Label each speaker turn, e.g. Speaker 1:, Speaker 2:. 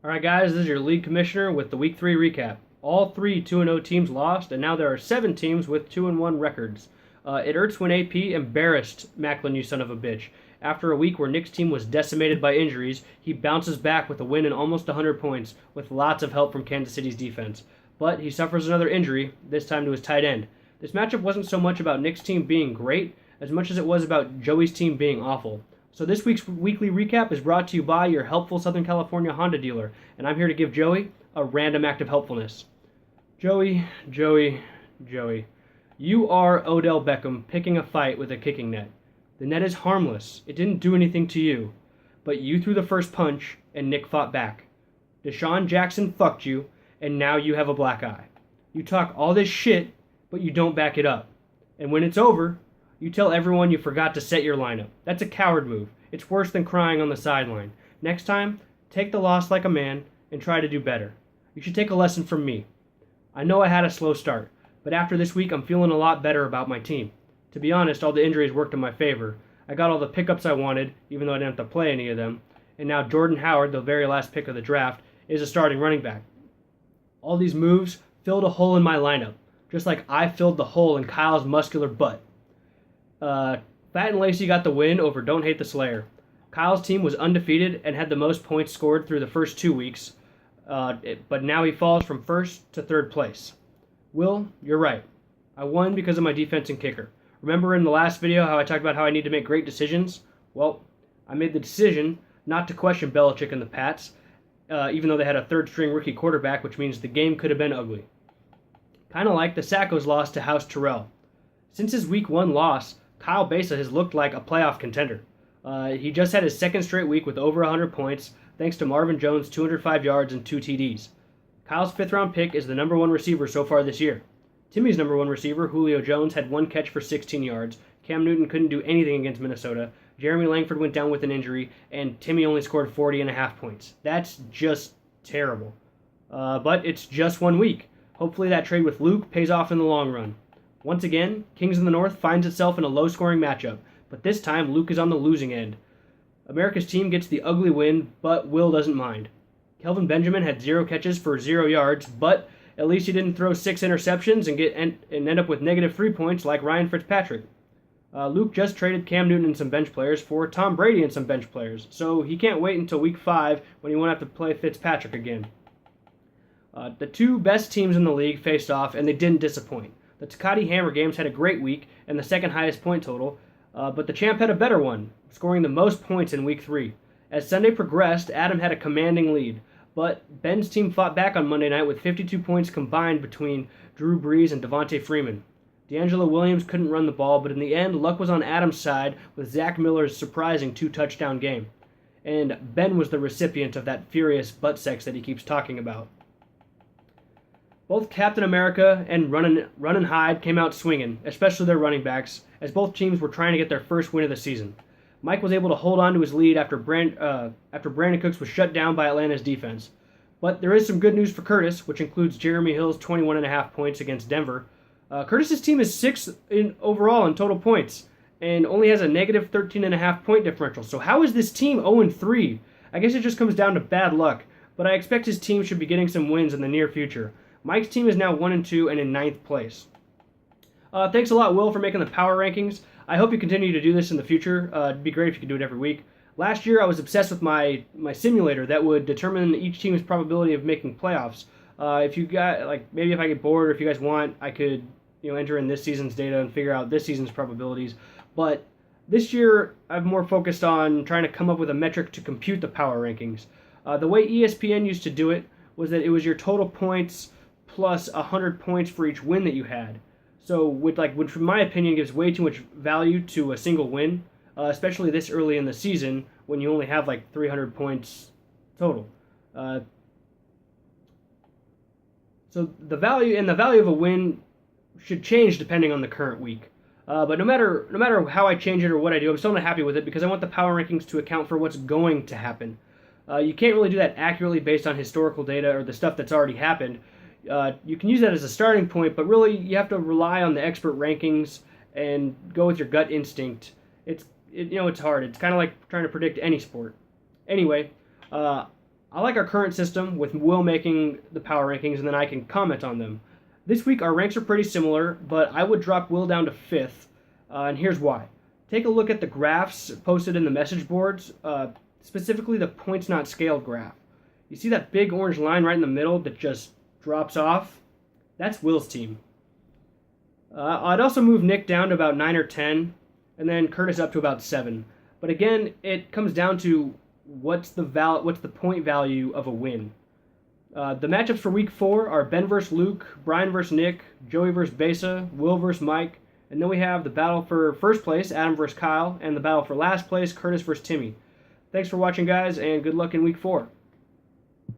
Speaker 1: All right, guys, this is your league commissioner with the Week 3 recap. All three 2-0 teams lost, and now there are 7 teams with 2-1 records. It hurts when AP embarrassed Macklin, you son of a bitch. After a week where Nick's team was decimated by injuries, he bounces back with a win and almost 100 points, with lots of help from Kansas City's defense. But he suffers another injury, this time to his tight end. This matchup wasn't so much about Nick's team being great, as much as it was about Joey's team being awful. So this week's weekly recap is brought to you by your helpful Southern California Honda dealer, and I'm here to give Joey a random act of helpfulness. Joey, you are Odell Beckham picking a fight with a kicking net. The net is harmless. It didn't do anything to you. But you threw the first punch, and Nick fought back. Deshaun Jackson fucked you, and now you have a black eye. You talk all this shit, but you don't back it up. And when it's over, you tell everyone you forgot to set your lineup. That's a coward move. It's worse than crying on the sideline. Next time, take the loss like a man and try to do better. You should take a lesson from me. I know I had a slow start, but after this week, I'm feeling a lot better about my team. To be honest, all the injuries worked in my favor. I got all the pickups I wanted, even though I didn't have to play any of them. And now Jordan Howard, the very last pick of the draft, is a starting running back. All these moves filled a hole in my lineup, just like I filled the hole in Kyle's muscular butt. Fat and Lacey got the win over Don't Hate the Slayer. Kyle's team was undefeated and had the most points scored through the first 2 weeks, but now he falls from first to third place. Will, you're right. I won because of my defense and kicker. Remember in the last video how I talked about how I need to make great decisions? Well, I made the decision not to question Belichick and the Pats, even though they had a third-string rookie quarterback, which means the game could have been ugly. Kind of like the Sackos loss to House Terrell. Since his Week 1 loss, Kyle Besa has looked like a playoff contender. He just had his second straight week with over 100 points, thanks to Marvin Jones' 205 yards and 2 TDs. Kyle's 5th-round pick is the number 1 receiver so far this year. Timmy's number 1 receiver, Julio Jones, had 1 catch for 16 yards. Cam Newton couldn't do anything against Minnesota. Jeremy Langford went down with an injury, and Timmy only scored 40.5 points. That's just terrible. But it's just 1 week. Hopefully that trade with Luke pays off in the long run. Once again, Kings of the North finds itself in a low-scoring matchup, but this time Luke is on the losing end. America's team gets the ugly win, but Will doesn't mind. Kelvin Benjamin had 0 catches for 0 yards, but at least he didn't throw 6 interceptions and end up with negative 3 points like Ryan Fitzpatrick. Luke just traded Cam Newton and some bench players for Tom Brady and some bench players, so he can't wait until Week 5 when he won't have to play Fitzpatrick again. The 2 best teams in the league faced off, and they didn't disappoint. The Tecate Hammer Games had a great week and the second highest point total, but the champ had a better one, scoring the most points in Week 3. As Sunday progressed, Adam had a commanding lead, but Ben's team fought back on Monday night with 52 points combined between Drew Brees and Devontae Freeman. D'Angelo Williams couldn't run the ball, but in the end, luck was on Adam's side with Zach Miller's surprising 2-touchdown game. And Ben was the recipient of that furious butt sex that he keeps talking about. Both Captain America and Runnin' Hyde came out swinging, especially their running backs, as both teams were trying to get their first win of the season. Mike was able to hold on to his lead after Brandon Cooks was shut down by Atlanta's defense. But there is some good news for Curtis, which includes Jeremy Hill's 21.5 points against Denver. Curtis's team is 6th overall in total points, and only has a negative 13.5 point differential. So how is this team 0-3? I guess it just comes down to bad luck, but I expect his team should be getting some wins in the near future. Mike's team is now 1-2 and in 9th place. Thanks a lot, Will, for making the power rankings. I hope you continue to do this in the future. It'd be great if you could do it every week. Last year, I was obsessed with my simulator that would determine each team's probability of making playoffs. If you got maybe if I get bored or if you guys want, I could enter in this season's data and figure out this season's probabilities. But this year, I'm more focused on trying to come up with a metric to compute the power rankings. The way ESPN used to do it was that it was your total points plus 100 points for each win that you had. So, which in my opinion gives way too much value to a single win, especially this early in the season when you only have 300 points total. So the value of a win should change depending on the current week. But no matter how I change it or what I do, I'm still not happy with it because I want the power rankings to account for what's going to happen. You can't really do that accurately based on historical data or the stuff that's already happened. You can use that as a starting point, but really you have to rely on the expert rankings and go with your gut instinct. It's hard. It's kind of like trying to predict any sport. Anyway, I like our current system with Will making the power rankings and then I can comment on them. This week our ranks are pretty similar, but I would drop Will down to 5th, and here's why. Take a look at the graphs posted in the message boards, specifically the points not scaled graph. You see that big orange line right in the middle that just drops off? That's Will's team. I'd also move Nick down to about 9 or 10, and then Curtis up to about 7. But again, it comes down to what's the point value of a win. The matchups for Week 4 are Ben vs. Luke, Brian vs. Nick, Joey vs. Besa, Will vs. Mike, and then we have the battle for first place, Adam vs. Kyle, and the battle for last place, Curtis vs. Timmy. Thanks for watching, guys, and good luck in Week 4.